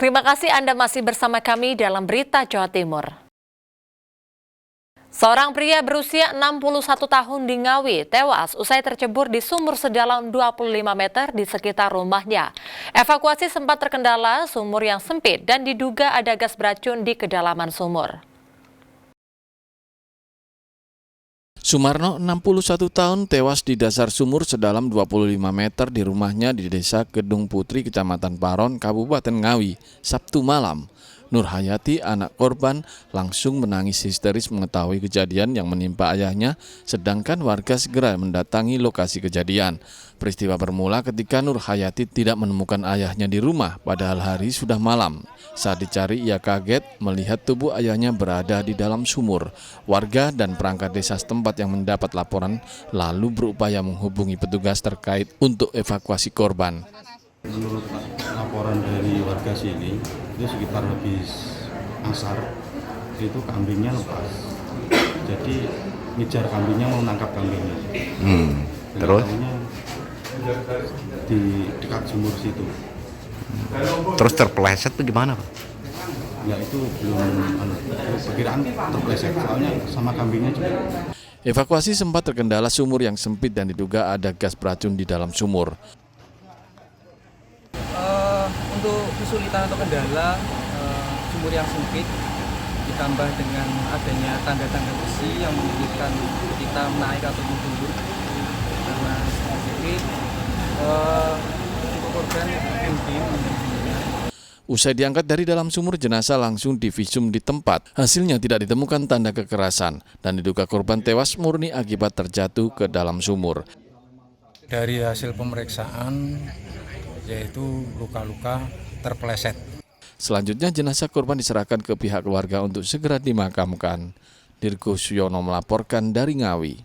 Terima kasih Anda masih bersama kami dalam Berita Jawa Timur. Seorang pria berusia 61 tahun di Ngawi tewas usai tercebur di sumur sedalam 25 meter di sekitar rumahnya. Evakuasi sempat terkendala sumur yang sempit dan diduga ada gas beracun di kedalaman sumur. Sumarno, 61 tahun, tewas di dasar sumur sedalam 25 meter di rumahnya di Desa Gedung Putri, Kecamatan Paron, Kabupaten Ngawi, Sabtu malam. Nur Hayati, anak korban, langsung menangis histeris mengetahui kejadian yang menimpa ayahnya, sedangkan warga segera mendatangi lokasi kejadian. Peristiwa bermula ketika Nur Hayati tidak menemukan ayahnya di rumah, padahal hari sudah malam. Saat dicari, ia kaget melihat tubuh ayahnya berada di dalam sumur. Warga dan perangkat desa setempat yang mendapat laporan lalu berupaya menghubungi petugas terkait untuk evakuasi korban. Menurut laporan dari warga sini, itu sekitar habis asar, itu kambingnya lepas. Jadi ngejar kambingnya, mau nangkap kambingnya. Terus? Di dekat sumur situ. Terus terpeleset tuh gimana, Pak? Ya itu belum perkiraan terpleset, soalnya sama kambingnya juga. Evakuasi sempat terkendala sumur yang sempit dan diduga ada gas beracun di dalam sumur. Untuk kesulitan atau kendala sumur yang sempit ditambah dengan adanya tangga-tangga besi yang menyulitkan kita menaik atau turun karena sempit, untuk korban mungkin. Usai diangkat dari dalam sumur, jenazah langsung divisum di tempat. Hasilnya tidak ditemukan tanda kekerasan dan diduga korban tewas murni akibat terjatuh ke dalam sumur. Dari hasil pemeriksaan yaitu luka-luka terpeleset. Selanjutnya jenazah korban diserahkan ke pihak keluarga untuk segera dimakamkan. Dirgo Suyono melaporkan dari Ngawi.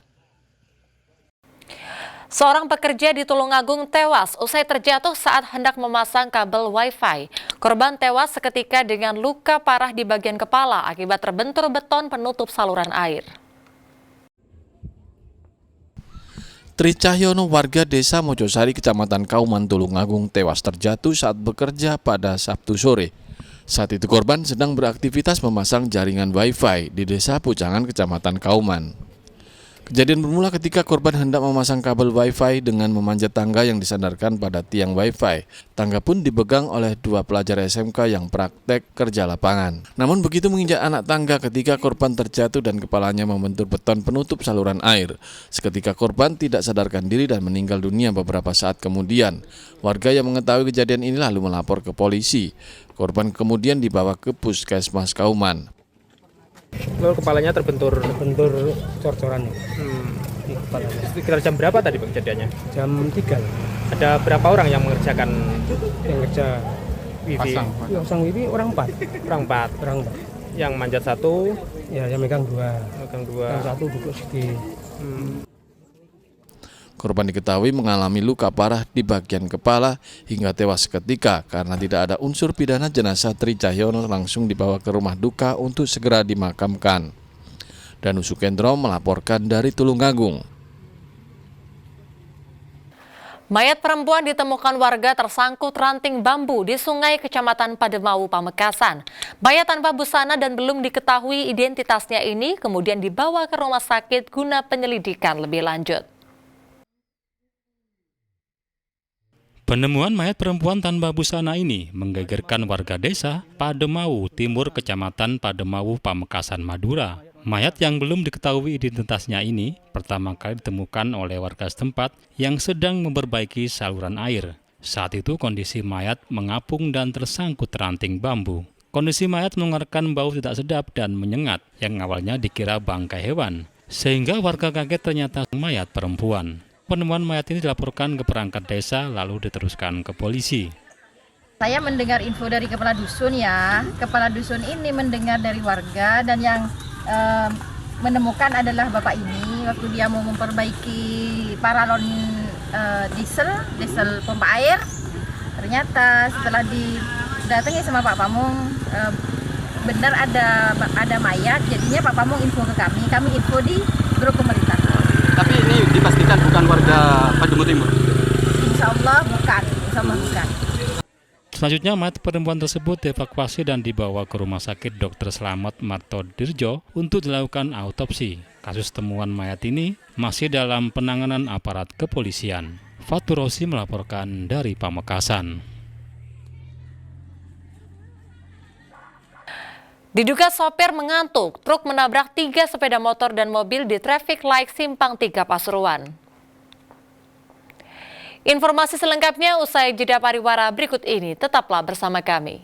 Seorang pekerja di Tulungagung tewas usai terjatuh saat hendak memasang kabel Wi-Fi. Korban tewas seketika dengan luka parah di bagian kepala akibat terbentur beton penutup saluran air. Tri Cahyono, warga desa Mojosari, Kecamatan Kauman, Tulungagung, tewas terjatuh saat bekerja pada Sabtu sore. Saat itu korban sedang beraktivitas memasang jaringan Wi-Fi di desa Pucangan, Kecamatan Kauman. Kejadian bermula ketika korban hendak memasang kabel Wi-Fi dengan memanjat tangga yang disandarkan pada tiang Wi-Fi. Tangga pun dipegang oleh dua pelajar SMK yang praktek kerja lapangan. Namun begitu menginjak anak tangga ketika korban terjatuh dan kepalanya membentur beton penutup saluran air. Seketika korban tidak sadarkan diri dan meninggal dunia beberapa saat kemudian. Warga yang mengetahui kejadian ini lalu melapor ke polisi. Korban kemudian dibawa ke Puskesmas Kauman. Kepalanya terbentur cor-coran di kepalanya. Sekitar jam berapa tadi kejadiannya? jam 3 Ada berapa orang yang mengerjakan yang kerja wifi? pasang wifi orang 4 Orang 4. Yang manjat 1, ya yang megang 2 megang yang 2. 1 duduk sini. Korban diketahui mengalami luka parah di bagian kepala hingga tewas seketika karena tidak ada unsur pidana. Jenazah Tri Cahyono langsung dibawa ke rumah duka untuk segera dimakamkan. Danu Sukendro melaporkan dari Tulungagung. Mayat perempuan ditemukan warga tersangkut ranting bambu di Sungai Kecamatan Pademau, Pamekasan. Mayat tanpa busana dan belum diketahui identitasnya ini kemudian dibawa ke rumah sakit guna penyelidikan lebih lanjut. Penemuan mayat perempuan tanpa busana ini menggegerkan warga desa Pademau Timur, Kecamatan Pademau, Pamekasan, Madura. Mayat yang belum diketahui identitasnya ini pertama kali ditemukan oleh warga setempat yang sedang memperbaiki saluran air. Saat itu kondisi mayat mengapung dan tersangkut ranting bambu. Kondisi mayat mengeluarkan bau tidak sedap dan menyengat yang awalnya dikira bangkai hewan. Sehingga warga kaget ternyata mayat perempuan. Penemuan mayat ini dilaporkan ke perangkat desa lalu diteruskan ke polisi. Saya mendengar info dari kepala dusun ya. Kepala dusun ini mendengar dari warga dan yang menemukan adalah bapak ini waktu dia mau memperbaiki paralon diesel pompa air. Ternyata setelah didatangi sama Pak Pamung benar ada mayat. Jadinya Pak Pamung info ke kami info di grup pemerintah. Tapi ini dipastikan bukan warga Pademau Timur. Insya Allah bukan. Selanjutnya, mayat perempuan tersebut dievakuasi dan dibawa ke Rumah Sakit Dr. Slamet Martodirjo untuk dilakukan autopsi. Kasus temuan mayat ini masih dalam penanganan aparat kepolisian. Fatur Rosi melaporkan dari Pamekasan. Diduga sopir mengantuk, truk menabrak 3 sepeda motor dan mobil di traffic light Simpang 3 Pasuruan. Informasi selengkapnya usai jeda pariwara berikut ini. Tetaplah bersama kami.